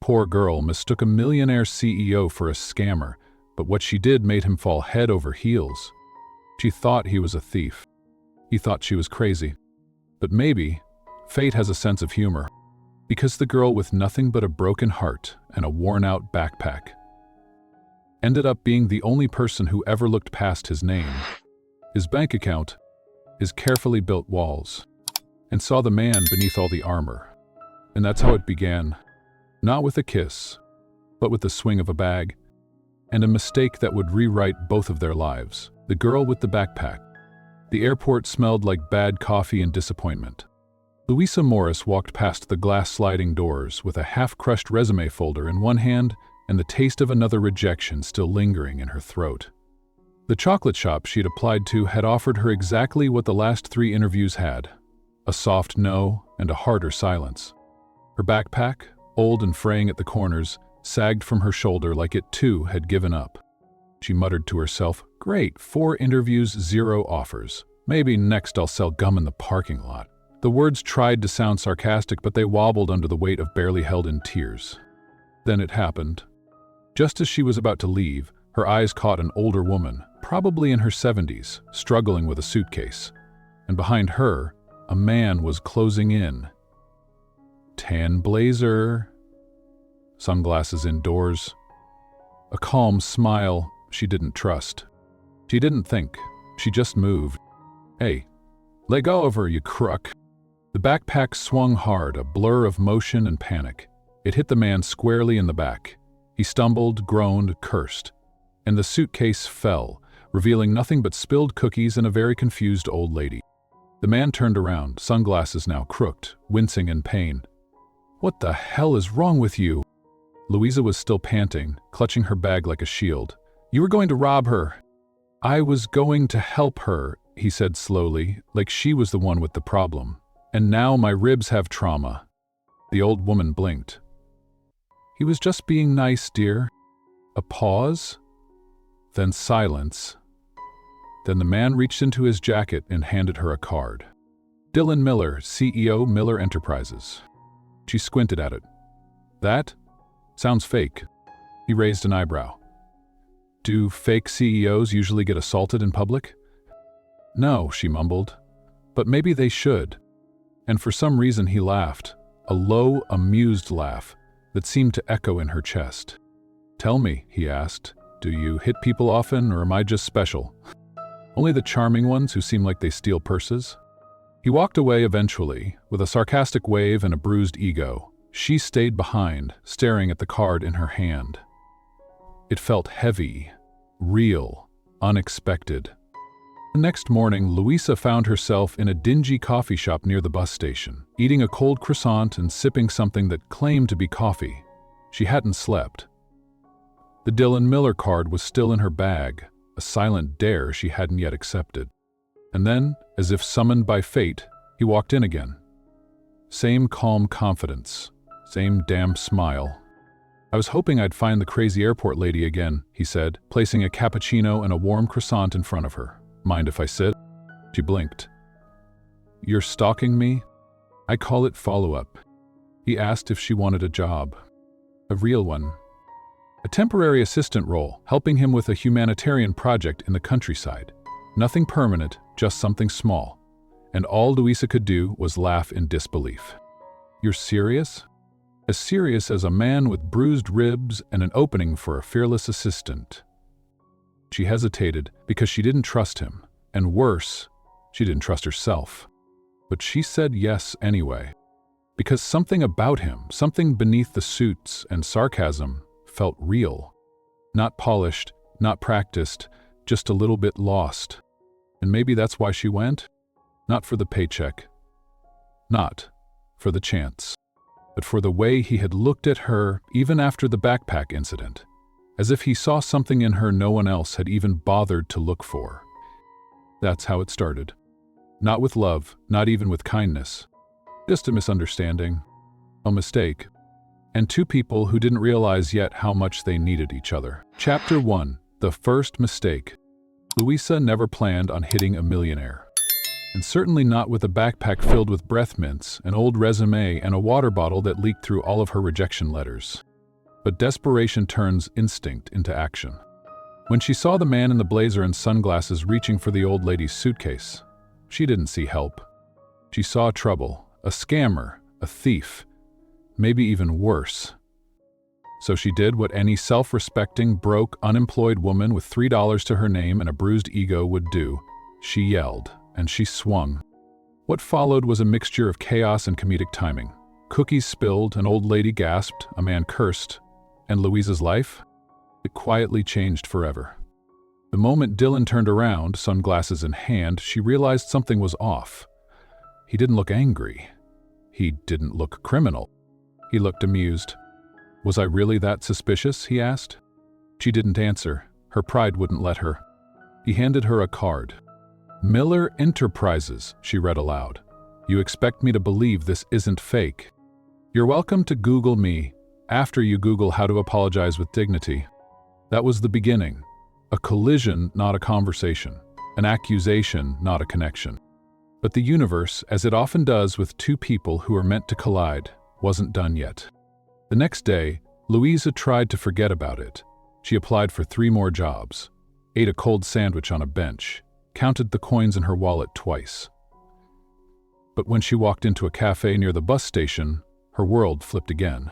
Poor girl mistook a millionaire CEO for a scammer, but what she did made him fall head over heels. She thought he was a thief. He thought she was crazy. But maybe fate has a sense of humor, because the girl with nothing but a broken heart and a worn-out backpack ended up being the only person who ever looked past his name, his bank account, his carefully built walls, and saw the man beneath all the armor. And that's how it began. Not with a kiss, but with the swing of a bag, and a mistake that would rewrite both of their lives. The girl with the backpack. The airport smelled like bad coffee and disappointment. Louisa Morris walked past the glass sliding doors with a half-crushed resume folder in one hand and the taste of another rejection still lingering in her throat. The chocolate shop she'd applied to had offered her exactly what the last 3 interviews had: a soft no and a harder silence. Her backpack, old and fraying at the corners, sagged from her shoulder like it too had given up. She muttered to herself, "Great, 4 interviews, 0 offers. Maybe next I'll sell gum in the parking lot." The words tried to sound sarcastic, but they wobbled under the weight of barely held-in tears. Then it happened. Just as she was about to leave, her eyes caught an older woman, probably in her 70s, struggling with a suitcase. And behind her, a man was closing in. Tan blazer, sunglasses indoors, a calm smile she didn't trust. She didn't think, she just moved. "Hey, let go of her, you crook." The backpack swung hard, a blur of motion and panic. It hit the man squarely in the back. He stumbled, groaned, cursed, and the suitcase fell, revealing nothing but spilled cookies and a very confused old lady. The man turned around, sunglasses now crooked, wincing in pain. "What the hell is wrong with you?" Louisa was still panting, clutching her bag like a shield. "You were going to rob her." "I was going to help her," he said slowly, like she was the one with the problem. "And now my ribs have trauma." The old woman blinked. "He was just being nice, dear." A pause, then silence. Then the man reached into his jacket and handed her a card. "Dylan Miller, CEO, Miller Enterprises." She squinted at it. "That sounds fake." He raised an eyebrow. "Do fake CEOs usually get assaulted in public?" "No," she mumbled. "But maybe they should." And for some reason he laughed, a low, amused laugh that seemed to echo in her chest. "Tell me," he asked, "do you hit people often, or am I just special? Only the charming ones who seem like they steal purses?" He walked away eventually, with a sarcastic wave and a bruised ego. She stayed behind, staring at the card in her hand. It felt heavy, real, unexpected. The next morning, Louisa found herself in a dingy coffee shop near the bus station, eating a cold croissant and sipping something that claimed to be coffee. She hadn't slept. The Dylan Miller card was still in her bag, a silent dare she hadn't yet accepted. And then, as if summoned by fate, he walked in again. Same calm confidence, same damn smile. "I was hoping I'd find the crazy airport lady again," he said, placing a cappuccino and a warm croissant in front of her. "Mind if I sit?" She blinked. "You're stalking me?" "I call it follow-up." He asked if she wanted a job. A real one. A temporary assistant role, helping him with a humanitarian project in the countryside. Nothing permanent, just something small. And all Louisa could do was laugh in disbelief. "You're serious?" As serious as a man with bruised ribs and an opening for a fearless assistant. She hesitated because she didn't trust him, and worse, she didn't trust herself. But she said yes anyway. Because something about him, something beneath the suits and sarcasm, felt real. Not polished, not practiced, just a little bit lost. And maybe that's why she went? Not for the paycheck. Not for the chance. But for the way he had looked at her even after the backpack incident. As if he saw something in her no one else had even bothered to look for. That's how it started. Not with love, not even with kindness. Just a misunderstanding. A mistake. And 2 people who didn't realize yet how much they needed each other. Chapter 1. The First Mistake. Louisa never planned on hitting a millionaire. And certainly not with a backpack filled with breath mints, an old resume, and a water bottle that leaked through all of her rejection letters. But desperation turns instinct into action. When she saw the man in the blazer and sunglasses reaching for the old lady's suitcase, she didn't see help. She saw trouble, a scammer, a thief, maybe even worse. So she did what any self-respecting, broke, unemployed woman with $3 to her name and a bruised ego would do. She yelled, and she swung. What followed was a mixture of chaos and comedic timing. Cookies spilled, an old lady gasped, a man cursed, and Louisa's life? It quietly changed forever. The moment Dylan turned around, sunglasses in hand, she realized something was off. He didn't look angry. He didn't look criminal. He looked amused. "Was I really that suspicious?" he asked. She didn't answer. Her pride wouldn't let her. He handed her a card. "Miller Enterprises," she read aloud. "You expect me to believe this isn't fake? You're welcome to Google me after you Google how to apologize with dignity." That was the beginning. A collision, not a conversation. An accusation, not a connection. But the universe, as it often does with two people who are meant to collide, wasn't done yet. The next day, Louisa tried to forget about it. She applied for 3 more jobs, ate a cold sandwich on a bench, counted the coins in her wallet twice. But when she walked into a cafe near the bus station, her world flipped again.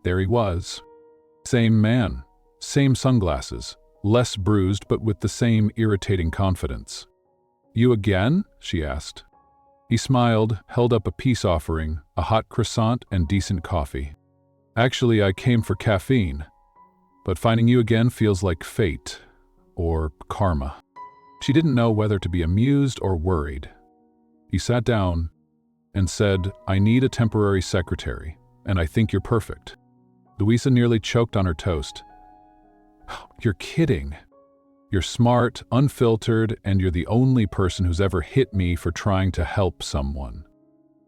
There he was. Same man, same sunglasses, less bruised but with the same irritating confidence. "You again?" she asked. He smiled, held up a peace offering, a hot croissant and decent coffee. "Actually, I came for caffeine, but finding you again feels like fate, or karma." She didn't know whether to be amused or worried. He sat down and said, "I need a temporary secretary, and I think you're perfect." Louisa nearly choked on her toast. "You're kidding. You're smart, unfiltered, and you're the only person who's ever hit me for trying to help someone."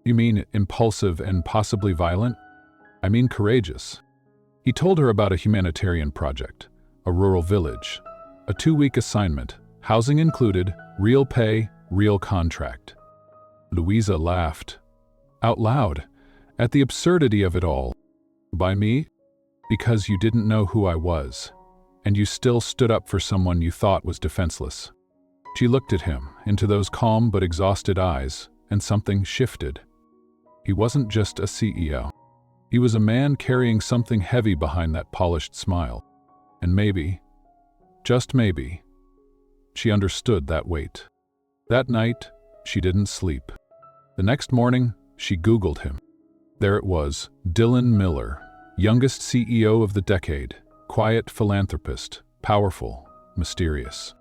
"You mean impulsive and possibly violent?" "I mean courageous." He told her about a humanitarian project, a rural village, a 2-week assignment, housing included, real pay, real contract. Louisa laughed, out loud, at the absurdity of it all. "By me? Because you didn't know who I was, and you still stood up for someone you thought was defenseless." She looked at him, into those calm but exhausted eyes, and something shifted. He wasn't just a CEO. He was a man carrying something heavy behind that polished smile. And maybe, just maybe, she understood that weight. That night, she didn't sleep. The next morning, she Googled him. There it was, Dylan Miller, youngest CEO of the decade, quiet philanthropist, powerful, mysterious.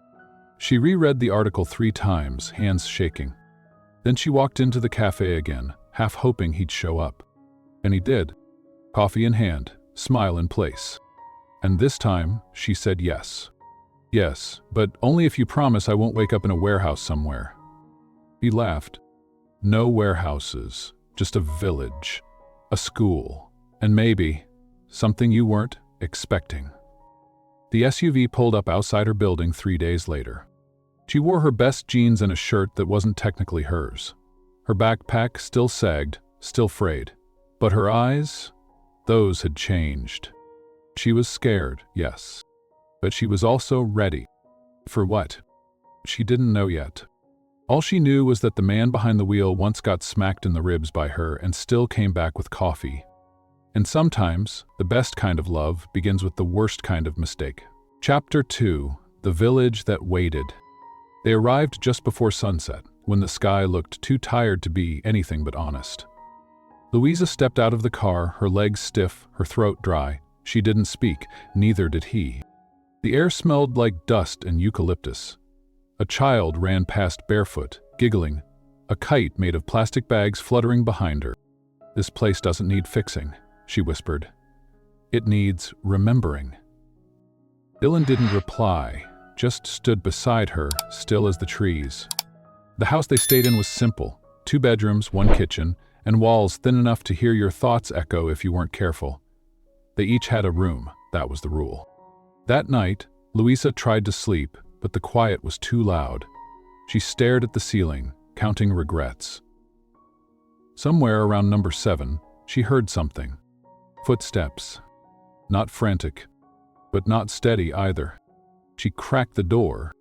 She reread the article 3 times, hands shaking. Then she walked into the cafe again, half hoping he'd show up. And he did. Coffee in hand, smile in place. And this time, she said yes. "Yes, but only if you promise I won't wake up in a warehouse somewhere." He laughed. "No warehouses, just a village, a school, and maybe something you weren't expecting." The SUV pulled up outside her building 3 days later. She wore her best jeans and a shirt that wasn't technically hers. Her backpack still sagged, still frayed. But her eyes, those had changed. She was scared, yes. But she was also ready. For what? She didn't know yet. All she knew was that the man behind the wheel once got smacked in the ribs by her and still came back with coffee. And sometimes, the best kind of love begins with the worst kind of mistake. Chapter 2: The Village That Waited. They arrived just before sunset, when the sky looked too tired to be anything but honest. Louisa stepped out of the car, her legs stiff, her throat dry. She didn't speak, neither did he. The air smelled like dust and eucalyptus. A child ran past barefoot, giggling, a kite made of plastic bags fluttering behind her. "This place doesn't need fixing," she whispered. "It needs remembering." Dylan didn't reply, just stood beside her, still as the trees. The house they stayed in was simple, 2 bedrooms, 1 kitchen, and walls thin enough to hear your thoughts echo if you weren't careful. They each had a room, that was the rule. That night, Louisa tried to sleep, but the quiet was too loud. She stared at the ceiling, counting regrets. Somewhere around number 7, she heard something. Footsteps. Not frantic, but not steady either. She cracked the door.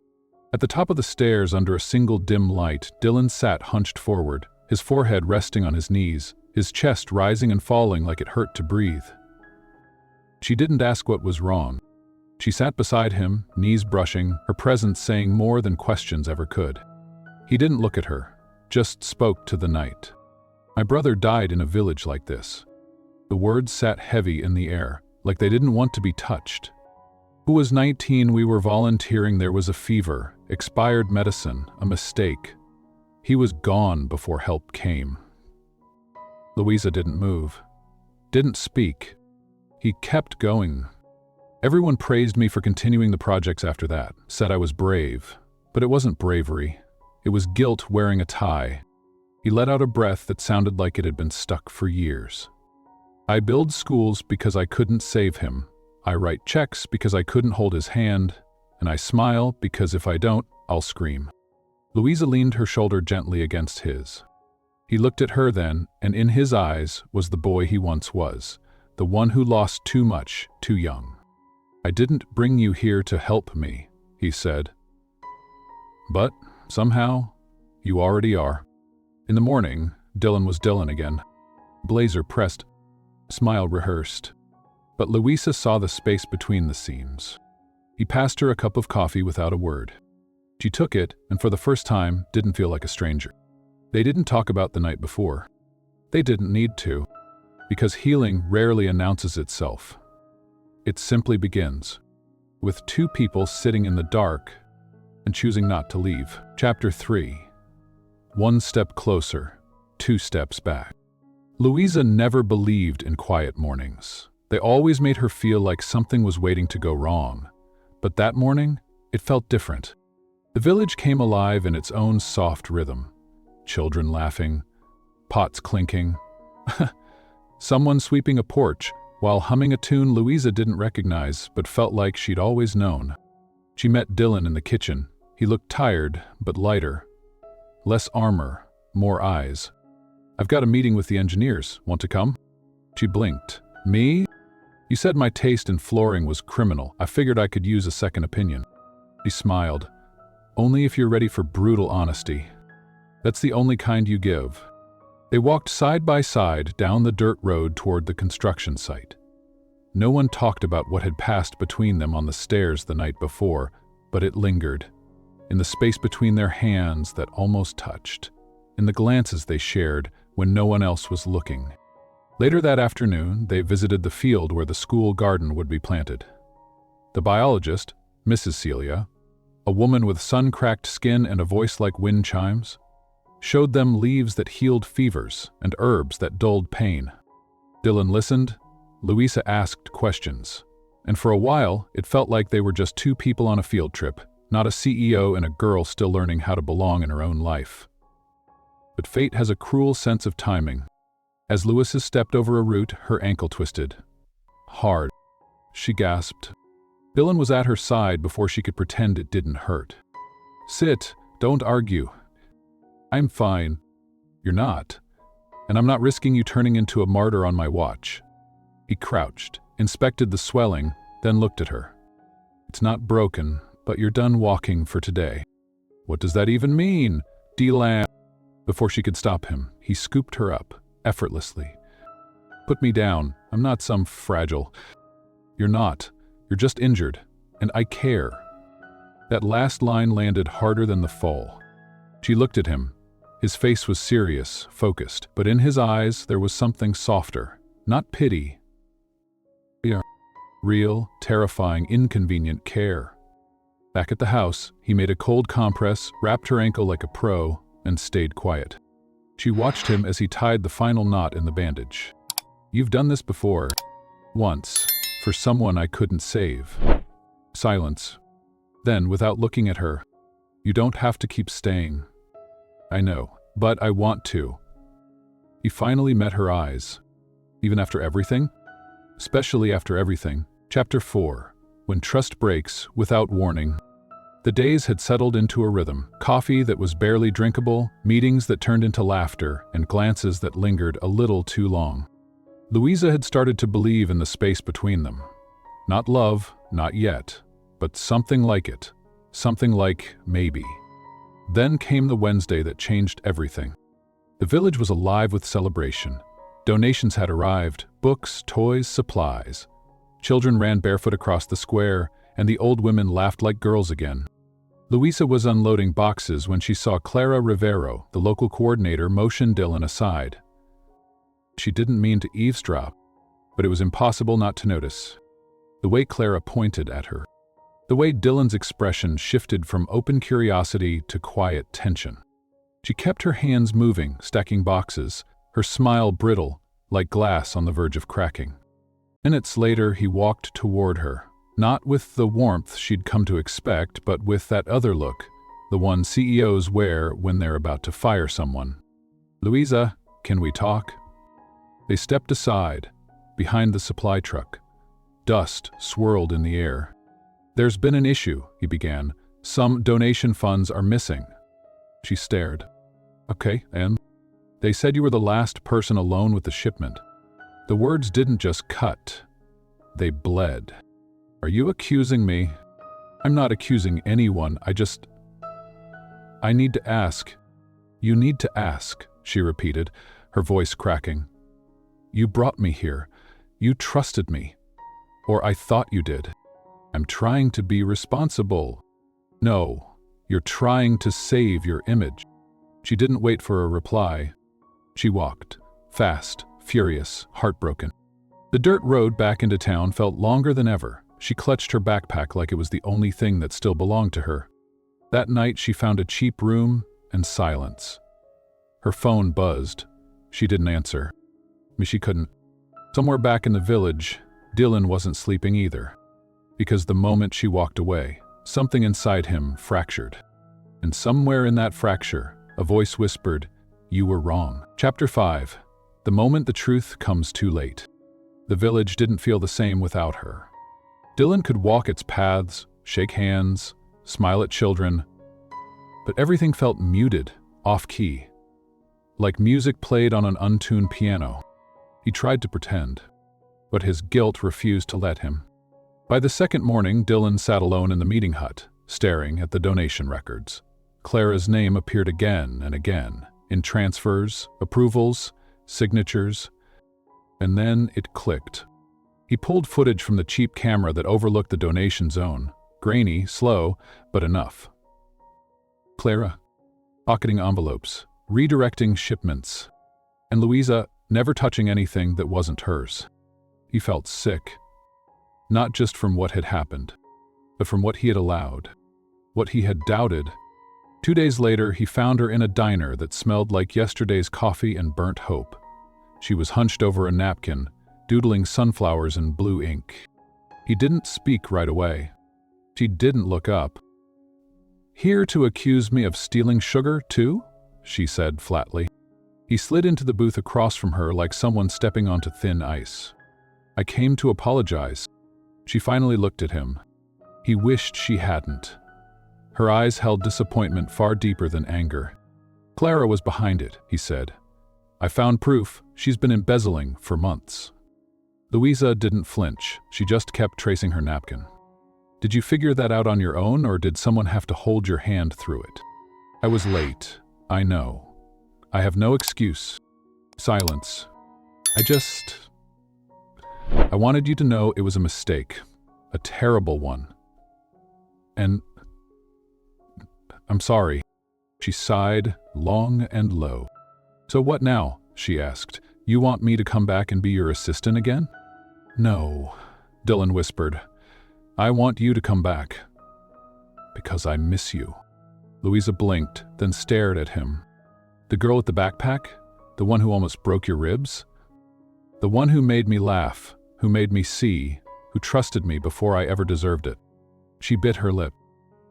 At the top of the stairs, under a single dim light, Dylan sat hunched forward, his forehead resting on his knees, his chest rising and falling like it hurt to breathe. She didn't ask what was wrong. She sat beside him, knees brushing, her presence saying more than questions ever could. He didn't look at her, just spoke to the night. My brother died in a village like this. The words sat heavy in the air, like they didn't want to be touched. Who was 19, we were volunteering, there was a fever, expired medicine, a mistake. He was gone before help came. Louisa didn't move, didn't speak. He kept going. Everyone praised me for continuing the projects after that, said I was brave. But it wasn't bravery. It was guilt wearing a tie. He let out a breath that sounded like it had been stuck for years. I build schools because I couldn't save him. I write checks because I couldn't hold his hand. And I smile because if I don't, I'll scream. Louisa leaned her shoulder gently against his. He looked at her then, and in his eyes was the boy he once was, the one who lost too much, too young. I didn't bring you here to help me, he said. But, somehow, you already are. In the morning, Dylan was Dylan again. Blazer pressed, smile rehearsed. But Louisa saw the space between the seams. He passed her a cup of coffee without a word. She took it, and for the first time, didn't feel like a stranger. They didn't talk about the night before. They didn't need to, because healing rarely announces itself. It simply begins, with two people sitting in the dark and choosing not to leave. Chapter 3. One step closer, two steps back. Louisa never believed in quiet mornings. They always made her feel like something was waiting to go wrong. But that morning, it felt different. The village came alive in its own soft rhythm. Children laughing, pots clinking, someone sweeping a porch while humming a tune Louisa didn't recognize but felt like she'd always known. She met Dylan in the kitchen. He looked tired, but lighter. Less armor, more eyes. I've got a meeting with the engineers. Want to come? She blinked. Me? You said my taste in flooring was criminal. I figured I could use a second opinion. He smiled. Only if you're ready for brutal honesty. That's the only kind you give. They walked side by side down the dirt road toward the construction site. No one talked about what had passed between them on the stairs the night before, but it lingered. In the space between their hands that almost touched. In the glances they shared when no one else was looking. Later that afternoon, they visited the field where the school garden would be planted. The biologist, Mrs. Celia, a woman with sun-cracked skin and a voice like wind chimes, showed them leaves that healed fevers and herbs that dulled pain. Dylan listened, Louisa asked questions, and for a while it felt like they were just two people on a field trip, not a CEO and a girl still learning how to belong in her own life. But fate has a cruel sense of timing. As Louisa stepped over a root, her ankle twisted. Hard. She gasped. Dylan was at her side before she could pretend it didn't hurt. Sit, don't argue. I'm fine. You're not. And I'm not risking you turning into a martyr on my watch. He crouched, inspected the swelling, then looked at her. It's not broken, but you're done walking for today. What does that even mean? Dylan. Before she could stop him, he scooped her up, effortlessly. Put me down. I'm not some fragile. You're not. You're just injured. And I care. That last line landed harder than the fall. She looked at him. His face was serious, focused, but in his eyes there was something softer. Not pity. Real, terrifying, inconvenient care. Back at the house, he made a cold compress, wrapped her ankle like a pro, and stayed quiet. She watched him as he tied the final knot in the bandage. You've done this before. Once. For someone I couldn't save. Silence. Then, without looking at her, you don't have to keep staying. I know, but I want to. He finally met her eyes. Even after everything? Especially after everything. Chapter 4. When trust breaks without warning. The days had settled into a rhythm. Coffee that was barely drinkable, meetings that turned into laughter, and glances that lingered a little too long. Louisa had started to believe in the space between them. Not love, not yet, but something like it. Something like maybe. Then came the Wednesday that changed everything. The village was alive with celebration. Donations had arrived, books, toys, supplies. Children ran barefoot across the square, and the old women laughed like girls again. Louisa was unloading boxes when she saw Clara Rivero, the local coordinator, motion Dylan aside. She didn't mean to eavesdrop, but it was impossible not to notice. The way Clara pointed at her. The way Dylan's expression shifted from open curiosity to quiet tension. She kept her hands moving, stacking boxes, her smile brittle, like glass on the verge of cracking. Minutes later, he walked toward her, not with the warmth she'd come to expect, but with that other look, the one CEOs wear when they're about to fire someone. "Louisa, can we talk?" They stepped aside, behind the supply truck. Dust swirled in the air. "There's been an issue," he began. "Some donation funds are missing." She stared. "Okay, and?" "They said you were the last person alone with the shipment." The words didn't just cut. They bled. "Are you accusing me?" "I'm not accusing anyone, I need to ask." "You need to ask," she repeated, her voice cracking. "You brought me here. You trusted me. Or I thought you did. I'm trying to be responsible." "No, you're trying to save your image." She didn't wait for a reply. She walked, fast, furious, heartbroken. The dirt road back into town felt longer than ever. She clutched her backpack like it was the only thing that still belonged to her. That night she found a cheap room and silence. Her phone buzzed. She didn't answer. She couldn't. Somewhere back in the village, Dylan wasn't sleeping either. Because the moment she walked away, something inside him fractured. And somewhere in that fracture, a voice whispered, "You were wrong." Chapter 5. The moment the truth comes too late. The village didn't feel the same without her. Dylan could walk its paths, shake hands, smile at children, but everything felt muted, off-key, like music played on an untuned piano. He tried to pretend, but his guilt refused to let him. By the second morning, Dylan sat alone in the meeting hut, staring at the donation records. Clara's name appeared again and again, in transfers, approvals, signatures, and then it clicked. He pulled footage from the cheap camera that overlooked the donation zone. Grainy, slow, but enough. Clara, pocketing envelopes, redirecting shipments, and Louisa never touching anything that wasn't hers. He felt sick, not just from what had happened, but from what he had allowed, what he had doubted. 2 days later, he found her in a diner that smelled like yesterday's coffee and burnt hope. She was hunched over a napkin, doodling sunflowers in blue ink. He didn't speak right away. She didn't look up. "Here to accuse me of stealing sugar, too?" she said flatly. He slid into the booth across from her like someone stepping onto thin ice. "I came to apologize." She finally looked at him. He wished she hadn't. Her eyes held disappointment far deeper than anger. "Clara was behind it," he said. "I found proof. She's been embezzling for months." Louisa didn't flinch. She just kept tracing her napkin. "Did you figure that out on your own, or did someone have to hold your hand through it?" "I was late. I know. I have no excuse." Silence. I wanted you to know it was a mistake. A terrible one. And I'm sorry." She sighed, long and low. "So what now?" she asked. "You want me to come back and be your assistant again?" "No," Dylan whispered. "I want you to come back. Because I miss you." Louisa blinked, then stared at him. "The girl with the backpack? The one who almost broke your ribs? The one who made me laugh, who made me see, who trusted me before I ever deserved it." She bit her lip.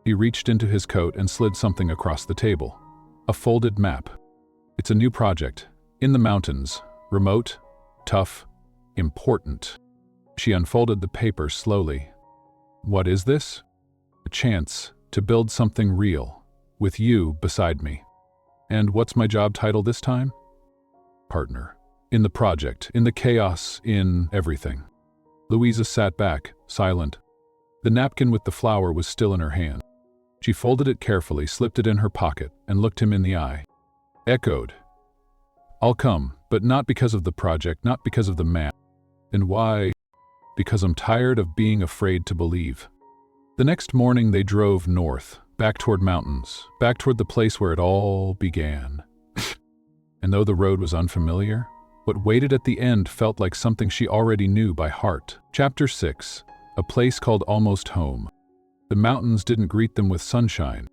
He reached into his coat and slid something across the table. A folded map. "It's a new project. In the mountains. Remote, tough, important." She unfolded the paper slowly. "What is this?" "A chance to build something real, with you beside me." "And what's my job title this time?" "Partner. In the project, in the chaos, in everything." Louisa sat back, silent. The napkin with the flour was still in her hand. She folded it carefully, slipped it in her pocket, and looked him in the eye. Echoed. I'll come, but not because of the project, not because of the man. And why? Because I'm tired of being afraid to believe. The next morning they drove north, back toward mountains, back toward the place where it all began. And though the road was unfamiliar, what waited at the end felt like something she already knew by heart. Chapter 6. A place called almost home. The mountains didn't greet them with sunshine.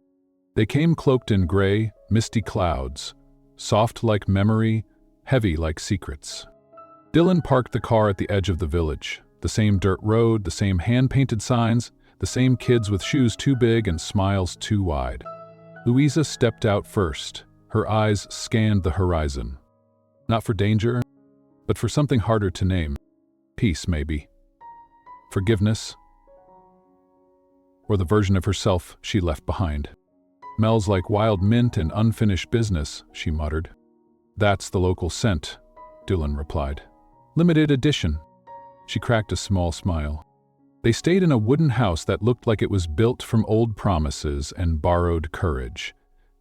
They came cloaked in gray, misty clouds, soft like memory, heavy like secrets. Dylan parked the car at the edge of the village. The same dirt road, the same hand-painted signs, the same kids with shoes too big and smiles too wide. Louisa stepped out first. Her eyes scanned the horizon. Not for danger, but for something harder to name. Peace, maybe. Forgiveness. Or the version of herself she left behind. Smells like wild mint and unfinished business, she muttered. That's the local scent, Dylan replied. Limited edition. She cracked a small smile. They stayed in a wooden house that looked like it was built from old promises and borrowed courage.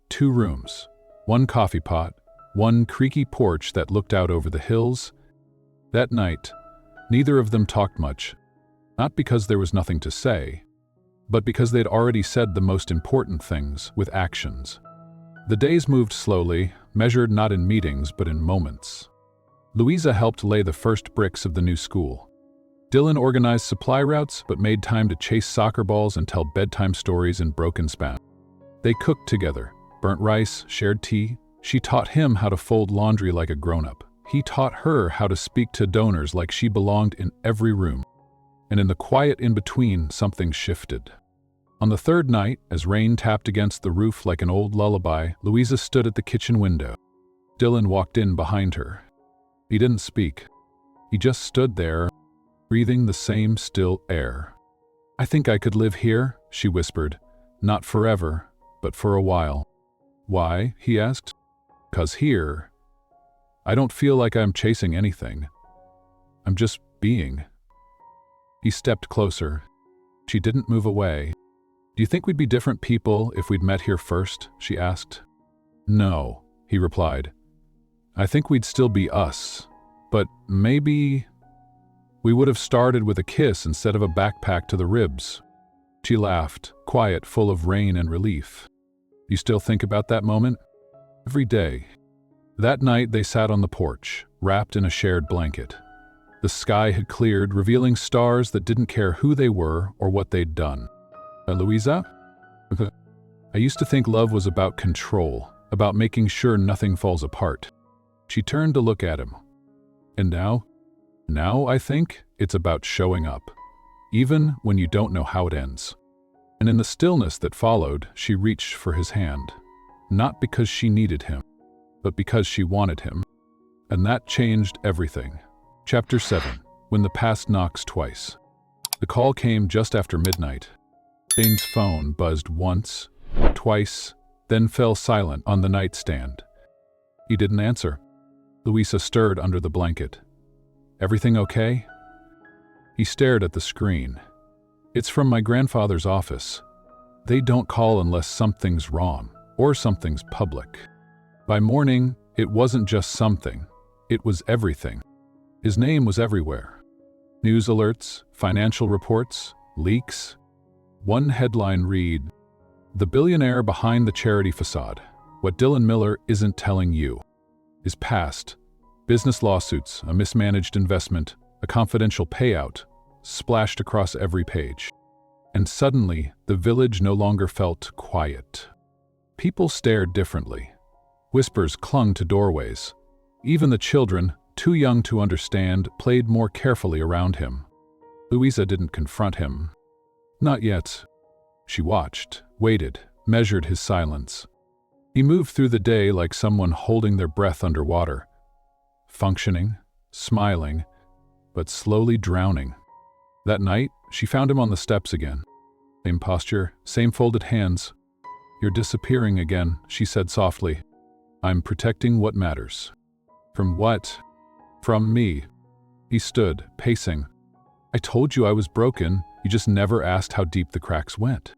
2 rooms, 1 coffee pot, 1 creaky porch that looked out over the hills. That night, neither of them talked much, not because there was nothing to say, but because they'd already said the most important things with actions. The days moved slowly, measured not in meetings but in moments. Louisa helped lay the first bricks of the new school. Dylan organized supply routes but made time to chase soccer balls and tell bedtime stories in broken Spanish. They cooked together, burnt rice, shared tea. She taught him how to fold laundry like a grown-up. He taught her how to speak to donors like she belonged in every room. And in the quiet in-between, something shifted. On the 3rd night, as rain tapped against the roof like an old lullaby, Louisa stood at the kitchen window. Dylan walked in behind her. He didn't speak. He just stood there, breathing the same still air. I think I could live here, she whispered. Not forever, but for a while. Why? He asked. 'Cause here, I don't feel like I'm chasing anything. I'm just being. He stepped closer. She didn't move away. Do you think we'd be different people if we'd met here first? She asked. No, he replied. I think we'd still be us, but maybe we would have started with a kiss instead of a backpack to the ribs. She laughed, quiet, full of rain and relief. You still think about that moment? Every day. That night they sat on the porch, wrapped in a shared blanket. The sky had cleared, revealing stars that didn't care who they were or what they'd done. Louisa? I used to think love was about control, about making sure nothing falls apart. She turned to look at him. And now? Now, I think, it's about showing up, even when you don't know how it ends. And in the stillness that followed, she reached for his hand. Not because she needed him, but because she wanted him. And that changed everything. Chapter 7. When the past knocks twice. The call came just after midnight. Dane's phone buzzed once, twice, then fell silent on the nightstand. He didn't answer. Louisa stirred under the blanket. Everything okay? He stared at the screen. It's from my grandfather's office. They don't call unless something's wrong, or something's public. By morning, it wasn't just something. It was everything. His name was everywhere. News alerts, financial reports, leaks. One headline read, "The billionaire behind the charity facade. What Dylan Miller isn't telling you." His past, business lawsuits, a mismanaged investment, a confidential payout, splashed across every page. And suddenly, the village no longer felt quiet. People stared differently. Whispers clung to doorways. Even the children, too young to understand, played more carefully around him. Louisa didn't confront him. Not yet. She watched, waited, measured his silence. He moved through the day like someone holding their breath underwater. Functioning, smiling, but slowly drowning. That night, she found him on the steps again. Same posture, same folded hands. "You're disappearing again," she said softly. "I'm protecting what matters." "From what?" "From me." He stood, pacing. I told you I was broken, you just never asked how deep the cracks went.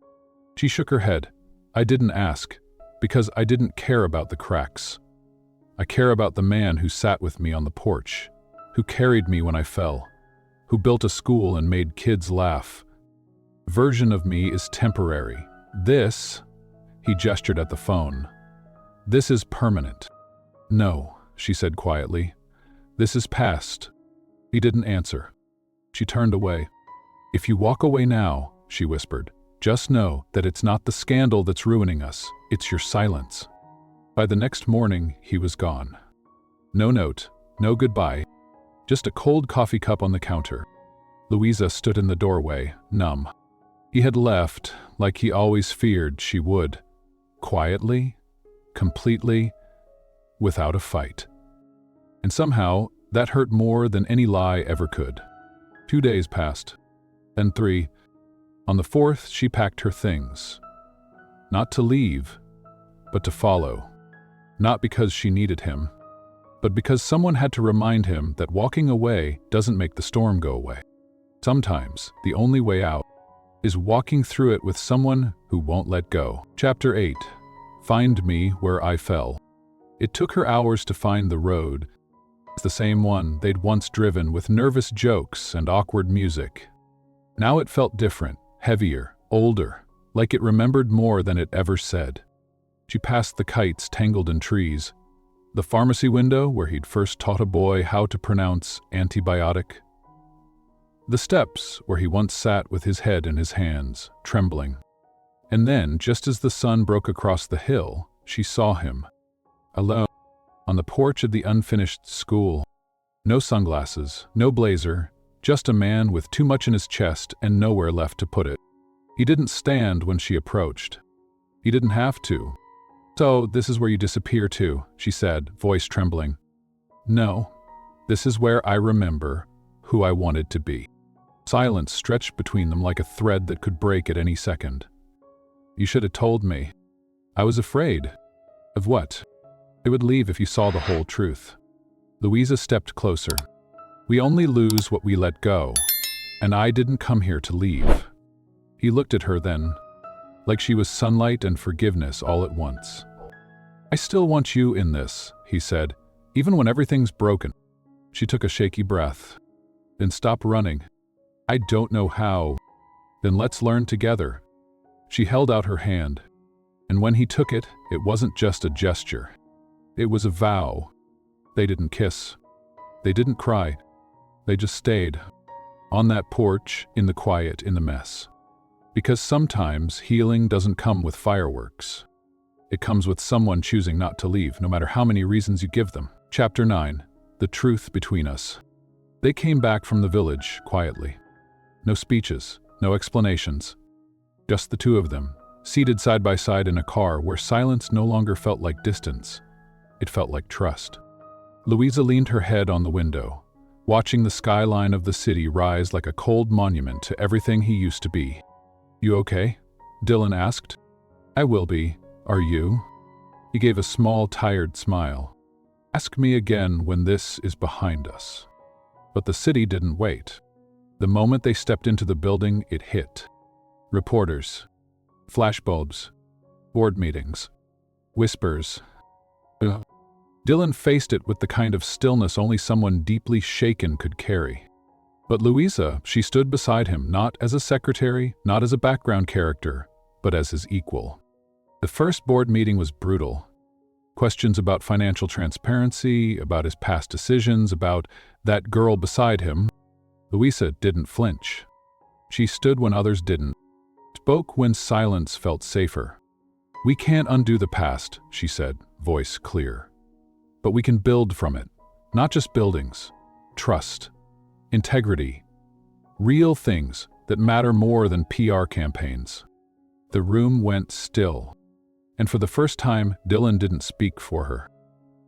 She shook her head. I didn't ask, because I didn't care about the cracks. I care about the man who sat with me on the porch, who carried me when I fell, who built a school and made kids laugh. Version of me is temporary. This, he gestured at the phone, this is permanent. No, she said quietly. This is past. He didn't answer. She turned away. If you walk away now, she whispered, just know that it's not the scandal that's ruining us, it's your silence. By the next morning, he was gone. No note, no goodbye, just a cold coffee cup on the counter. Louisa stood in the doorway, numb. He had left, like he always feared she would. Quietly, completely, without a fight. And somehow, that hurt more than any lie ever could. 2 days passed, then 3. On the 4th, she packed her things. Not to leave, but to follow. Not because she needed him, but because someone had to remind him that walking away doesn't make the storm go away. Sometimes, the only way out is walking through it with someone who won't let go. Chapter 8. Find me where I fell. It took her hours to find the road. It's the same one they'd once driven with nervous jokes and awkward music. Now it felt different, heavier, older, like it remembered more than it ever said. She passed the kites tangled in trees, the pharmacy window where he'd first taught a boy how to pronounce antibiotic, the steps where he once sat with his head in his hands, trembling. And then, just as the sun broke across the hill, she saw him, alone, on the porch of the unfinished school. No sunglasses, no blazer, just a man with too much in his chest and nowhere left to put it. He didn't stand when she approached. He didn't have to. So, this is where you disappear to, she said, voice trembling. No, this is where I remember who I wanted to be. Silence stretched between them like a thread that could break at any second. You should have told me. I was afraid. Of what? It would leave if you saw the whole truth. Louisa stepped closer. We only lose what we let go, and I didn't come here to leave. He looked at her then, like she was sunlight and forgiveness all at once. I still want you in this, he said, even when everything's broken. She took a shaky breath. Then stop running. I don't know how. Then let's learn together. She held out her hand, and when he took it, it wasn't just a gesture. It was a vow. They didn't kiss. They didn't cry. They just stayed. On that porch, in the quiet, in the mess. Because sometimes healing doesn't come with fireworks. It comes with someone choosing not to leave, no matter how many reasons you give them. Chapter 9. The Truth Between Us. They came back from the village, quietly. No speeches, no explanations. Just the two of them, seated side by side in a car where silence no longer felt like distance. It felt like trust. Louisa leaned her head on the window, watching the skyline of the city rise like a cold monument to everything he used to be. You okay? Dylan asked. I will be. Are you? He gave a small, tired smile. Ask me again when this is behind us. But the city didn't wait. The moment they stepped into the building, it hit. Reporters, flashbulbs, board meetings, whispers. Dylan faced it with the kind of stillness only someone deeply shaken could carry. But Louisa, she stood beside him, not as a secretary, not as a background character, but as his equal. The first board meeting was brutal. Questions about financial transparency, about his past decisions, about that girl beside him. Louisa didn't flinch. She stood when others didn't. Spoke when silence felt safer. We can't undo the past, she said, voice clear. But we can build from it. Not just buildings. Trust. Integrity. Real things that matter more than PR campaigns. The room went still. And for the first time, Dylan didn't speak for her.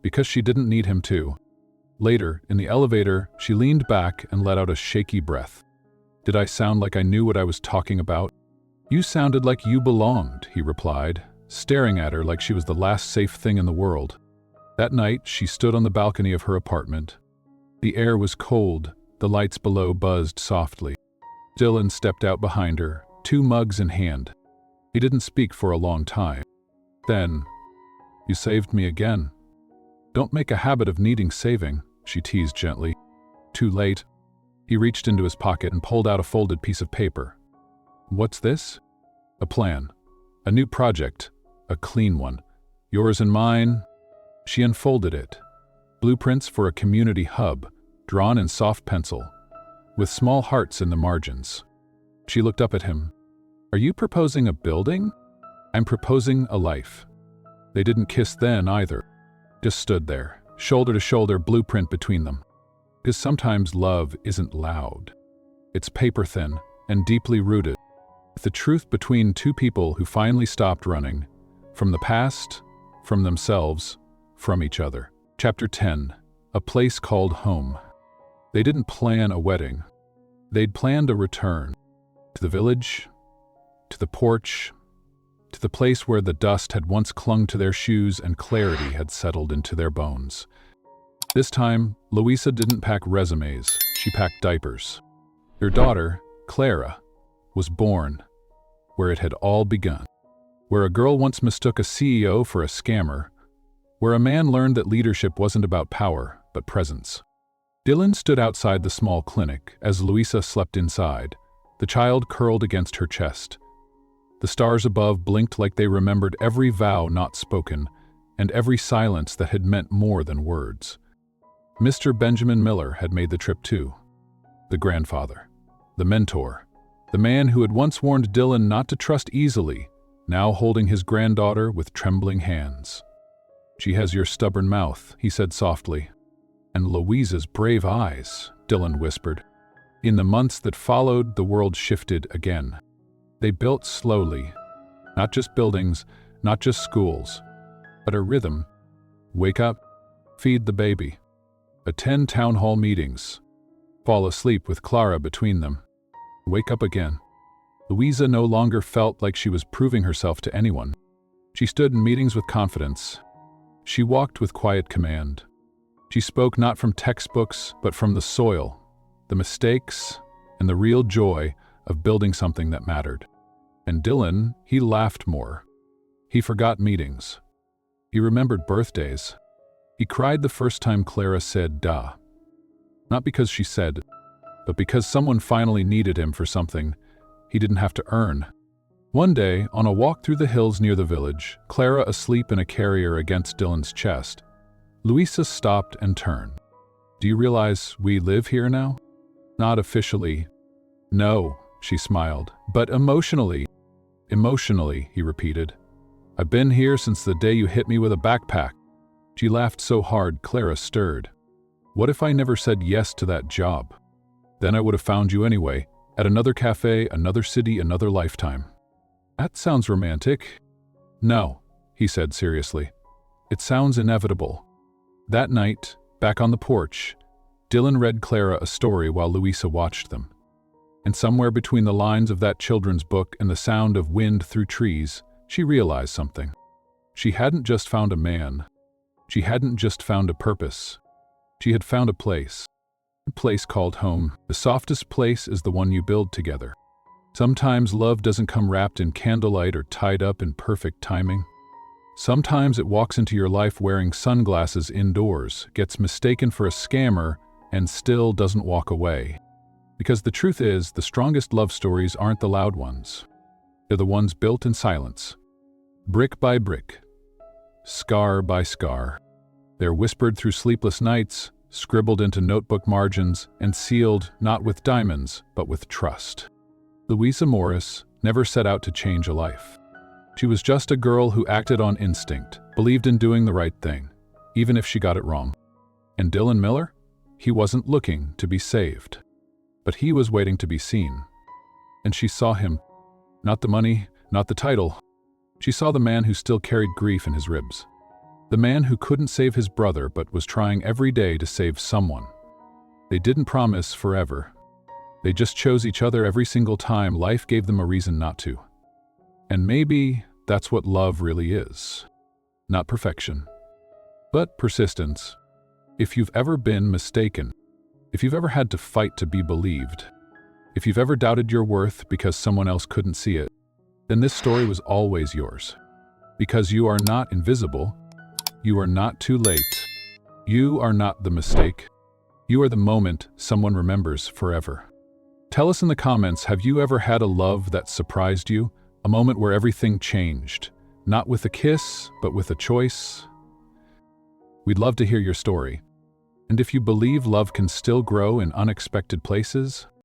Because she didn't need him to. Later, in the elevator, she leaned back and let out a shaky breath. Did I sound like I knew what I was talking about? You sounded like you belonged, he replied, staring at her like she was the last safe thing in the world. That night, she stood on the balcony of her apartment. The air was cold, the lights below buzzed softly. Dylan stepped out behind her, 2 mugs in hand. He didn't speak for a long time. Then, "You saved me again." "Don't make a habit of needing saving," she teased gently. Too late. He reached into his pocket and pulled out a folded piece of paper. "What's this?" "A plan. A new project. A clean one. Yours and mine." She unfolded it. Blueprints for a community hub, drawn in soft pencil, with small hearts in the margins. She looked up at him. "Are you proposing a building?" "I'm proposing a life." They didn't kiss then either. Just stood there, shoulder to shoulder, blueprint between them. Because sometimes love isn't loud. It's paper-thin and deeply rooted. The truth between 2 people who finally stopped running. From the past, from themselves, from each other. Chapter 10. A place called home. They didn't plan a wedding. They'd planned a return. To the village, to the porch, to the place where the dust had once clung to their shoes and clarity had settled into their bones. This time, Louisa didn't pack resumes, she packed diapers. Her daughter, Clara, was born where it had all begun. Where a girl once mistook a CEO for a scammer. Where a man learned that leadership wasn't about power, but presence. Dylan stood outside the small clinic as Louisa slept inside, the child curled against her chest. The stars above blinked like they remembered every vow not spoken, and every silence that had meant more than words. Mr. Benjamin Miller had made the trip too. The grandfather, the mentor, the man who had once warned Dylan not to trust easily, now holding his granddaughter with trembling hands. "She has your stubborn mouth," he said softly. "And Louisa's brave eyes," Dylan whispered. In the months that followed, the world shifted again. They built slowly. Not just buildings, not just schools, but a rhythm. Wake up, feed the baby. Attend town hall meetings. Fall asleep with Clara between them. Wake up again. Louisa no longer felt like she was proving herself to anyone. She stood in meetings with confidence. She walked with quiet command. She spoke not from textbooks, but from the soil, the mistakes, and the real joy of building something that mattered. And Dylan, he laughed more. He forgot meetings. He remembered birthdays. He cried the first time Clara said "da." Not because she said, but because someone finally needed him for something he didn't have to earn. One day, on a walk through the hills near the village, Clara asleep in a carrier against Dylan's chest, Louisa stopped and turned. "Do you realize we live here now?" "Not officially." "No," she smiled, "but emotionally." "Emotionally," he repeated. "I've been here since the day you hit me with a backpack." She laughed so hard Clara stirred. "What if I never said yes to that job? Then I would have found you anyway, at another cafe, another city, another lifetime." "That sounds romantic." "No," he said seriously. "It sounds inevitable." That night, back on the porch, Dylan read Clara a story while Louisa watched them. And somewhere between the lines of that children's book and the sound of wind through trees, she realized something. She hadn't just found a man. She hadn't just found a purpose. She had found a place called home. The softest place is the one you build together. Sometimes love doesn't come wrapped in candlelight or tied up in perfect timing. Sometimes it walks into your life wearing sunglasses indoors, gets mistaken for a scammer, and still doesn't walk away. Because the truth is, the strongest love stories aren't the loud ones. They're the ones built in silence. Brick by brick. Scar by scar. They're whispered through sleepless nights, scribbled into notebook margins, and sealed not with diamonds, but with trust. Louisa Morris never set out to change a life. She was just a girl who acted on instinct, believed in doing the right thing, even if she got it wrong. And Dylan Miller? He wasn't looking to be saved, but he was waiting to be seen. And she saw him. Not the money, not the title. She saw the man who still carried grief in his ribs. The man who couldn't save his brother but was trying every day to save someone. They didn't promise forever. They just chose each other every single time life gave them a reason not to. And maybe that's what love really is. Not perfection, but persistence. If you've ever been mistaken, if you've ever had to fight to be believed, If you've ever doubted your worth because someone else couldn't see it, then this story was always yours. Because you are not invisible, you are not too late, you are not the mistake, you are the moment someone remembers forever. Tell us in the comments, have you ever had a love that surprised you? A moment where everything changed, not with a kiss, but with a choice? We'd love to hear your story. And if you believe love can still grow in unexpected places,